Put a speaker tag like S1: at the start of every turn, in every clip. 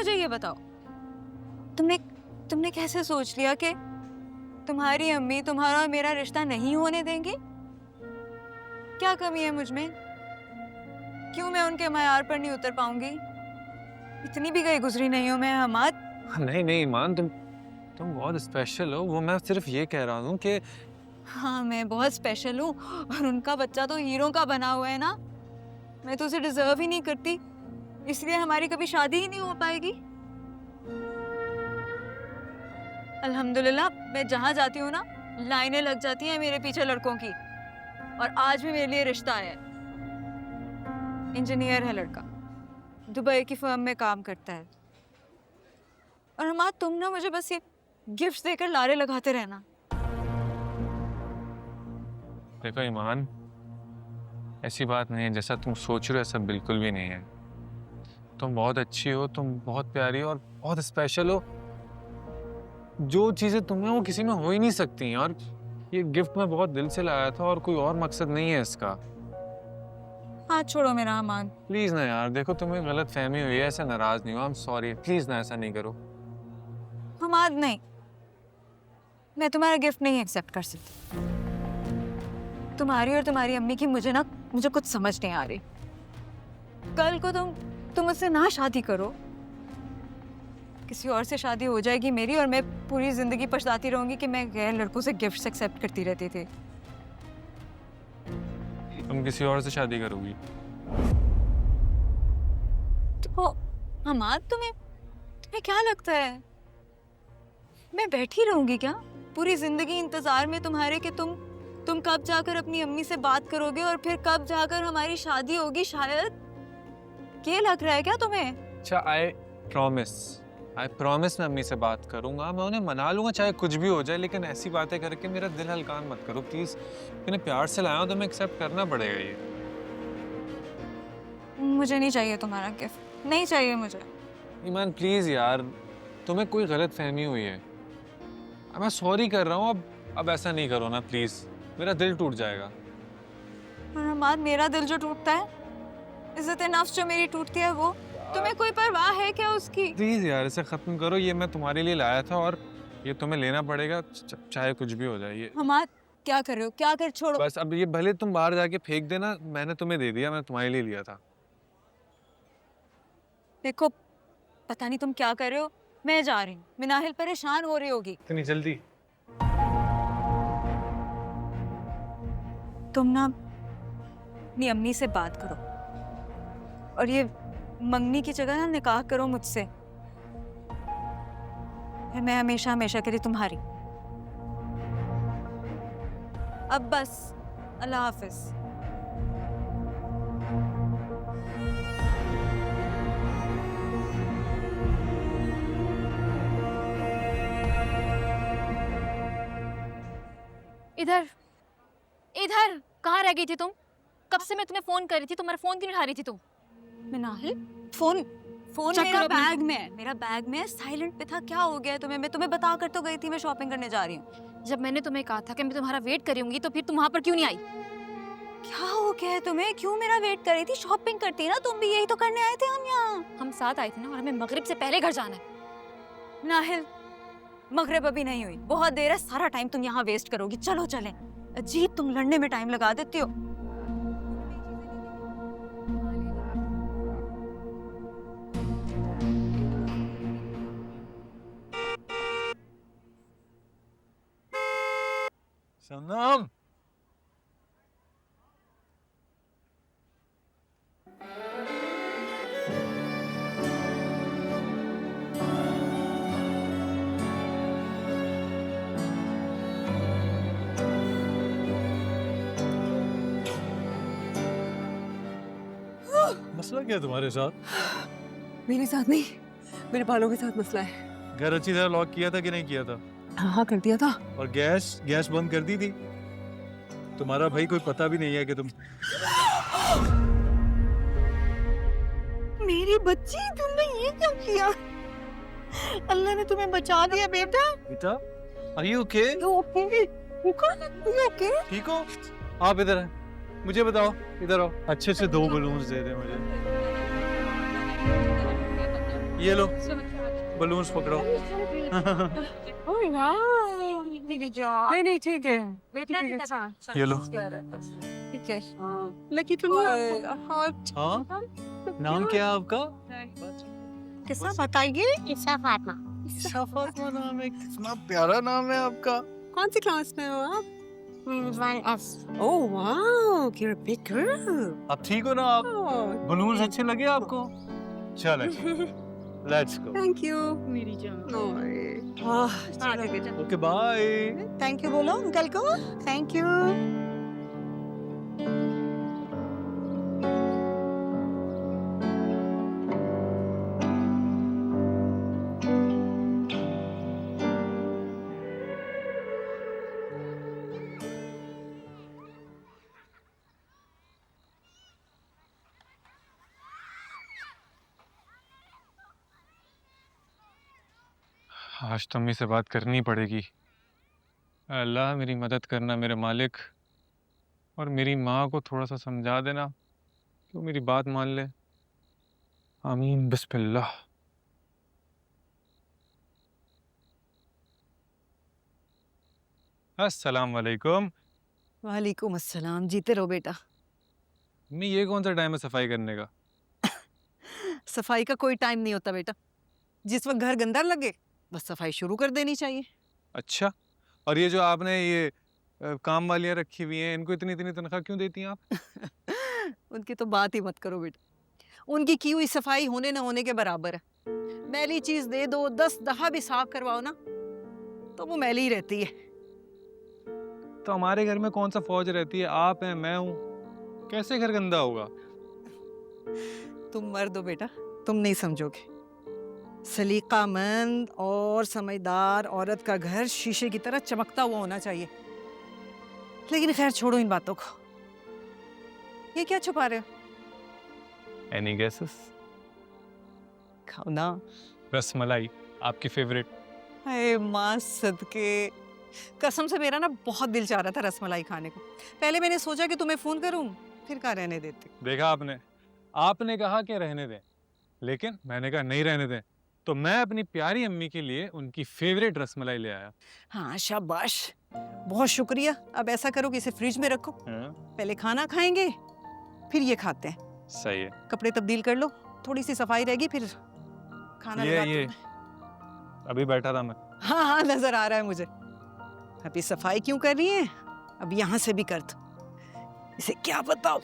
S1: मुझे ये बताओ, तुमने कैसे सोच लिया कि तुम्हारी अम्मी तुम्हारा और मेरा रिश्ता नहीं होने देंगी? क्या कमी है मुझ में? क्यों मैं उनके मयार पर नहीं उतर पाऊंगी? इतनी भी गई गुजरी नहीं हूं मैं हमाद।
S2: नहीं नहीं ईमान, तुम बहुत स्पेशल हो। वो मैं सिर्फ ये कह रहा हूँ कि
S1: हाँ, मैं बहुत स्पेशल हूँ और उनका बच्चा तो हीरो का बना हुआ है ना। मैं तो उसे डिजर्व ही नहीं करती, इसलिए हमारी कभी शादी ही नहीं हो पाएगी। अल्हम्दुलिल्लाह मैं जहाँ जाती हूँ ना, लाइनें लग जाती हैं मेरे पीछे लड़कों की। और आज भी मेरे लिए रिश्ता आया है। इंजीनियर है लड़का, दुबई की फर्म में काम करता है। और हमारा तुम ना मुझे बस ये गिफ्ट्स देकर लारे लगाते रहना।
S2: देखो ईमान, ऐसी बात नहीं है, जैसा तुम सोच रहे हो ऐसा बिल्कुल भी नहीं है। तुम बहुत अच्छी हो, तुम बहुत प्यारी हो और बहुत स्पेशल हो। जो चीज़ें तुम्हें वो किसी में हो ही नहीं सकती। और ये गिफ्ट मैं बहुत दिल से लाया था और कोई और मकसद नहीं है इसका।
S1: हाथ छोड़ो मेरा अमान।
S2: प्लीज ना यार, देखो तुम्हें गलत फहमी हुई है, ऐसा नाराज नहीं हो। आई एम सॉरी, प्लीज ना ऐसा नहीं करो।
S1: हमाद नहीं, मैं तुम्हारा गिफ्ट नहीं एक्सेप्ट कर सकती। तुम्हारी और तुम्हारी अम्मी की मुझे कुछ समझ नहीं आ रही। कल को तुम मुझसे ना शादी करो, किसी और से शादी हो जाएगी मेरी और मैं पूरी जिंदगी पछताती रहूंगी कि मैं गैर लड़कों से गिफ्ट्स एक्सेप्ट करती रहती थी।
S2: तुम किसी और से शादी करोगी?
S1: तो हमाद, तुम्हें क्या लगता है मैं बैठी रहूंगी क्या पूरी जिंदगी इंतजार में तुम्हारे कि तुम कब जाकर अपनी अम्मी से बात करोगे और फिर कब जाकर हमारी शादी होगी? शायद ये लग रहा है क्या तुम्हें?
S2: अच्छा, आई प्रॉमिस मैं अम्मी से बात करूंगा, मैं उन्हें मना लूंगा चाहे कुछ भी हो जाए। लेकिन ऐसी बातें करके मेरा दिल हल्कान मत करो प्लीज। मैंने प्यार से लाया हूं तो मैं एक्सेप्ट करना पड़ेगा ये।
S1: मुझे नहीं चाहिए तुम्हारा गिफ्ट, नहीं चाहिए मुझे।
S2: ईमान प्लीज यार, तुम्हें कोई गलत फहमी हुई है। अब मैं सॉरी कर रहा हूँ, अब ऐसा नहीं करो ना प्लीज, मेरा दिल टूट जाएगा।
S1: और हमाद, मेरा दिल जो टूटता है, इज्जत नफ्स जो मेरी टूटती है, वो तुम्हें कोई परवाह है क्या उसकी?
S2: प्लीज यार इसे खत्म करो। ये मैं तुम्हारे लिए लाया था और ये तुम्हें लेना पड़ेगा चाहे कुछ भी हो जाए। ये
S1: हमाद, क्या कर रहे हो? क्या कर, छोड़ो
S2: बस। अब ये भले तुम बाहर जाके फेंक देना, मैंने तुम्हें दे दिया, मैं तुम्हारे लिए लिया था।
S1: देखो, पता नहीं तुम क्या कर रहे हो। मैं जा रही हूँ, मिनाहिल परेशान हो रही होगी।
S2: इतनी जल्दी?
S1: तुम ना अपनी अम्मी से बात करो और ये मंगनी की जगह ना निकाह करो मुझसे। फिर मैं हमेशा हमेशा के लिए तुम्हारी। अब बस, अल्लाह हाफिज।
S3: इधर इधर कहाँ रह गई थी तुम? कब से मैं तुम्हें फोन कर रही थी, तुम्हारा फोन क्यों नहीं उठा रही थी तुम?
S1: मिनाहिल, फोन मेरा बैग में है, मेरा बैग में है, साइलेंट पे था। क्या हो गया तुम्हें? मैं तुम्हें बता कर तो गई थी मैं शॉपिंग करने जा रही हूँ।
S3: जब मैंने तुम्हें कहा था कि मैं तुम्हारा वेट करूंगी तो फिर तुम वहाँ पर क्यों नहीं आई?
S1: क्या हो गया है तुम्हें? क्यों मेरा वेट कर रही थी? शॉपिंग करती ना तुम भी, यही तो करने आए थे हम यहाँ।
S3: हम साथ आए थे ना, और हमें मगरिब से पहले घर जाना है।
S1: नाहिल, मगरिब अभी नहीं हुई, बहुत देर है। सारा टाइम तुम यहाँ वेस्ट करोगी। चलो चलें। अजीब, तुम लड़ने में टाइम लगा देती हो।
S2: सनम,
S4: मसला क्या है तुम्हारे साथ?
S5: मेरे साथ नहीं, मेरे बालों के साथ मसला है।
S4: घर अच्छी तरह लॉक किया था कि नहीं किया था?
S5: हाँ, कर दिया था।
S4: और गैस बंद कर दी थी? तुम्हारा भाई कोई पता भी नहीं है कि तुम...
S1: मेरी बच्ची, तुमने ये क्या किया? अल्लाह ने तुम्हें बचा दिया बेटा।
S4: बेटा, आर यू ओके?
S1: ओके?
S4: ठीक हो? आप इधर हैं, मुझे बताओ, इधर आओ। अच्छे से 2 बलून्स दे दे मुझे। ये लो बलून्स पकड़ो।
S5: नहीं नहीं ठीक है।
S4: ये लो।
S5: ठीक है। लकी तुम हार्ट।
S4: हाँ, नाम क्या है आपका?
S5: किस्सा बताइए।
S6: किस्सा फातिमा।
S4: फातिमा नाम है, कितना प्यारा नाम है आपका।
S5: कौन सी क्लास में हो आप?
S6: 1S।
S5: Oh wow, you're a big girl.
S4: आप ठीक हो ना? आप
S5: Oh,
S4: बलून्स अच्छे लगे आपको? चलो लेट्स गो।
S5: thank you. मेरी जान।
S4: Okay bye.
S5: थैंक यू बोलो अंकल को। Thank you.
S2: आज तो अम्मी से बात करनी पड़ेगी। अल्लाह मेरी मदद करना मेरे मालिक, और मेरी माँ को थोड़ा सा समझा देना कि वो मेरी बात मान ले। आमीन बिस्मिल्लाह। अस्सलाम वालेकुम।
S5: वालेकुम अस्सलाम। जीते रहो बेटा।
S2: अम्मी ये कौन सा टाइम है सफाई करने का?
S5: सफाई का कोई टाइम नहीं होता बेटा। जिस वक्त घर गंदा लगे बस सफाई शुरू कर देनी चाहिए।
S2: अच्छा, और ये जो आपने ये काम वालियाँ रखी हुई हैं, इनको इतनी इतनी तनख्वाह क्यों देती हैं आप?
S5: उनकी तो बात ही मत करो बेटा। उनकी की हुई सफाई होने न होने के बराबर है। मैली चीज दे दो, 10 दफा भी साफ करवाओ ना तो वो मैली ही रहती है।
S2: तो हमारे घर में कौन सा फौज रहती है? आप हैं, मैं हूँ, कैसे घर गंदा होगा?
S5: तुम मर्द हो बेटा, तुम नहीं समझोगे। सलीकामंद और समझदार औरत का घर शीशे की तरह चमकता हुआ होना चाहिए। लेकिन खैर छोड़ो इन बातों को। ये क्या छुपा रहे हो?
S2: Any guesses?
S5: खाओ ना।
S2: रसमलाई, आपकी फेवरेट।
S5: हाय माँ सदके, कसम से मेरा ना बहुत दिल चाह रहा था रसमलाई खाने को। पहले मैंने सोचा कि तुम्हें फोन करूं, फिर कहा रहने देते।
S2: देखा आपने कहा कि रहने दें, लेकिन मैंने कहा नहीं रहने दें, तो मैं अपनी प्यारी अम्मी के लिए उनकी फेवरेट रसमलाई ले आया।
S5: हाँ शाबाश, बहुत शुक्रिया। अब ऐसा करो कि इसे फ्रिज में रखो। पहले खाना खाएंगे फिर ये खाते हैं।
S2: सही है।
S5: कपड़े तब्दील कर लो, थोड़ी सी सफाई रहेगी, फिर खाना लगाते
S2: ये
S5: हैं।
S2: अभी बैठा था मैं।
S5: हाँ हाँ नजर आ रहा है मुझे। अभी सफाई क्यों कर रही है? अब यहाँ से भी कर दो। इसे क्या बताओ,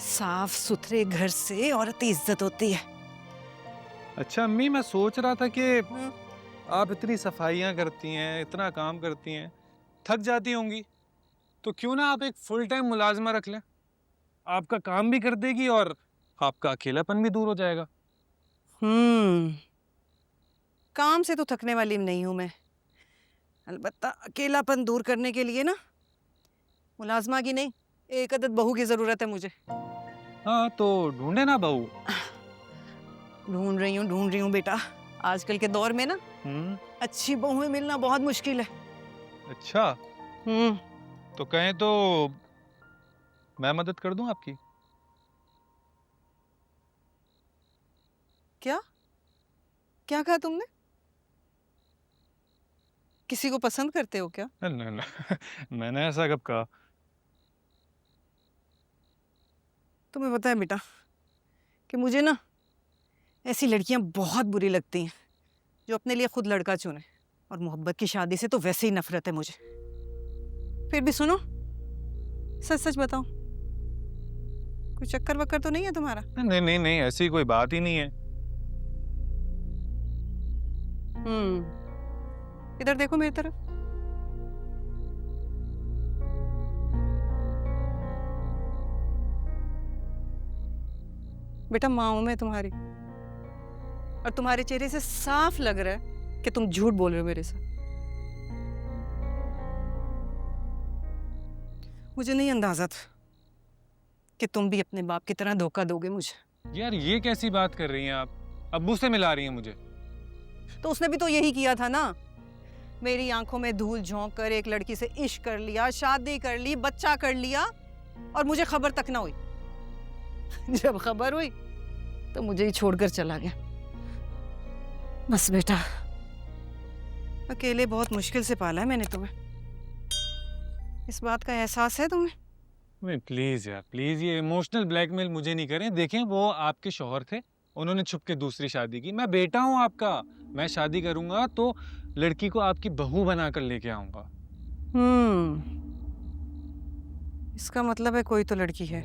S5: साफ सुथरे घर से औरत की इज्जत होती है।
S2: अच्छा अम्मी, मैं सोच रहा था कि आप इतनी सफाइयाँ करती हैं, इतना काम करती हैं, थक जाती होंगी, तो क्यों ना आप एक फुल टाइम मुलाजमा रख लें? आपका काम भी कर देगी और आपका अकेलापन भी दूर हो जाएगा।
S5: काम से तो थकने वाली नहीं हूं मैं, अलबत्ता अकेलापन दूर करने के लिए ना मुलाजमा की नहीं, एक अदद बहू की जरूरत है मुझे।
S2: हाँ तो ढूंढे ना बहू।
S5: ढूंढ रही हूँ बेटा। आजकल के दौर में ना अच्छी बहुएं मिलना बहुत मुश्किल है।
S2: अच्छा, तो कहें तो मैं मदद कर दूं आपकी?
S5: क्या क्या कहा तुमने? किसी को पसंद करते हो क्या?
S2: नहीं मैंने ऐसा कब कहा?
S5: तुम्हें पता है बेटा कि मुझे ना ऐसी लड़कियां बहुत बुरी लगती हैं जो अपने लिए खुद लड़का चुने, और मोहब्बत की शादी से तो वैसे ही नफरत है मुझे। फिर भी सुनो, सच सच बताओ, कोई चक्कर वक्कर तो नहीं है तुम्हारा?
S2: नहीं ऐसी कोई बात ही नहीं है।
S5: इधर देखो मेरी तरफ। बेटा माँ हूं मैं तुम्हारी, और तुम्हारे चेहरे से साफ लग रहा है कि तुम झूठ बोल रहे हो मेरे साथ। मुझे नहीं अंदाजा था कि तुम भी अपने बाप की तरह धोखा दोगे मुझे।
S2: यार ये कैसी बात कर रही हैं आप? अब्बू से मिला रही हैं मुझे?
S5: तो उसने भी तो यही किया था ना, मेरी आंखों में धूल झोंक कर एक लड़की से इश्क कर लिया, शादी कर ली, बच्चा कर लिया, और मुझे खबर तक ना हुई। जब खबर हुई तो मुझे ही छोड़कर चला गया। बस बेटा, अकेले बहुत मुश्किल से पाला है मैंने तुम्हें, इस बात का एहसास है तुम्हें?
S2: मैं प्लीज यार प्लीज, ये इमोशनल ब्लैकमेल मुझे नहीं करें। देखें, वो आपके शौहर थे, उन्होंने छुप के दूसरी शादी की। मैं बेटा हूँ आपका, मैं शादी करूंगा तो लड़की को आपकी बहू बनाकर लेके आऊंगा।
S5: इसका मतलब है कोई तो लड़की है।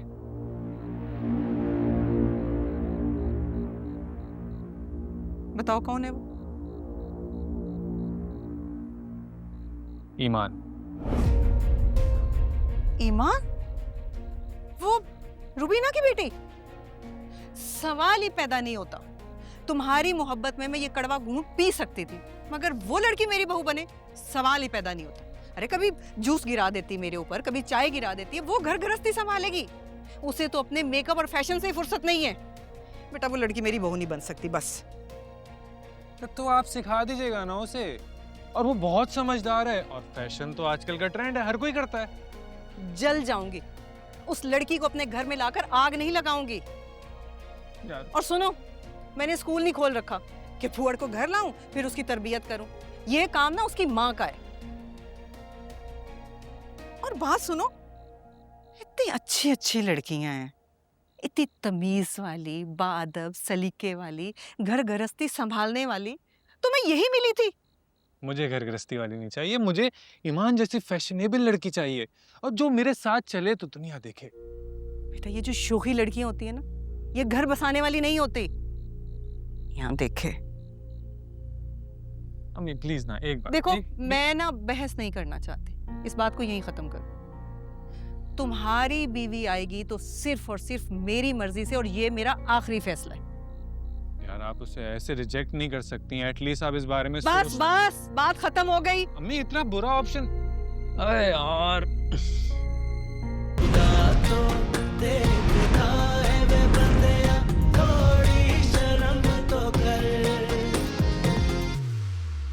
S5: बताओ कौन है वो?
S2: ईमान।
S5: ईमान? वो रुबीना की बेटी? सवाल ही पैदा नहीं होता। तुम्हारी मोहब्बत में मैं ये कड़वा घूंट पी सकती थी, मगर वो लड़की मेरी बहू बने, सवाल ही पैदा नहीं होता। अरे कभी जूस गिरा देती मेरे ऊपर, कभी चाय गिरा देती है, वो घर गृहस्थी संभालेगी। उसे तो अपने मेकअप और फैशन से ही फुर्सत नहीं है। बेटा वो लड़की मेरी बहू नहीं बन सकती, बस।
S2: तो आप सिखा दीजिएगा ना उसे, और वो बहुत समझदार है, और फैशन तो आजकल का ट्रेंड है, हर कोई करता है।
S5: जल जाऊंगी, उस लड़की को अपने घर में लाकर आग नहीं लगाऊंगी।
S2: यार
S5: और सुनो, मैंने स्कूल नहीं खोल रखा कि फुअर को घर लाऊं फिर उसकी तरबियत करूं। ये काम ना उसकी माँ का है। और बात सुनो, इतनी अच्छी अच्छी लड़कियां हैं, इतनी तमीज वाली, बाअदब, सलीके वाली, घर गृहस्थी संभालने वाली, तुम्हें यही मिली थी?
S2: मुझे घर गृहस्थी वाली नहीं चाहिए, मुझे ईमान जैसी फैशनेबल लड़की चाहिए, और जो मेरे साथ चले तो दुनिया देखे।
S5: बेटा ये जो शोखी लड़कियां होती है ना, ये घर बसाने वाली नहीं होती। यहाँ देखे।
S2: अम्मी प्लीज ना, एक बार
S5: देखो, मैं ना बहस नहीं करना चाहती, इस बात को यहीं खत्म करो। तुम्हारी बीवी आएगी तो सिर्फ और सिर्फ मेरी मर्जी से, और ये मेरा आखिरी फैसला है।
S2: यार आप उसे ऐसे रिजेक्ट नहीं कर सकती हैं, एटलीस्ट आप इस बारे में
S5: बस बस, बात खत्म हो गई।
S2: अम्मी इतना बुरा ऑप्शन, अरे यार।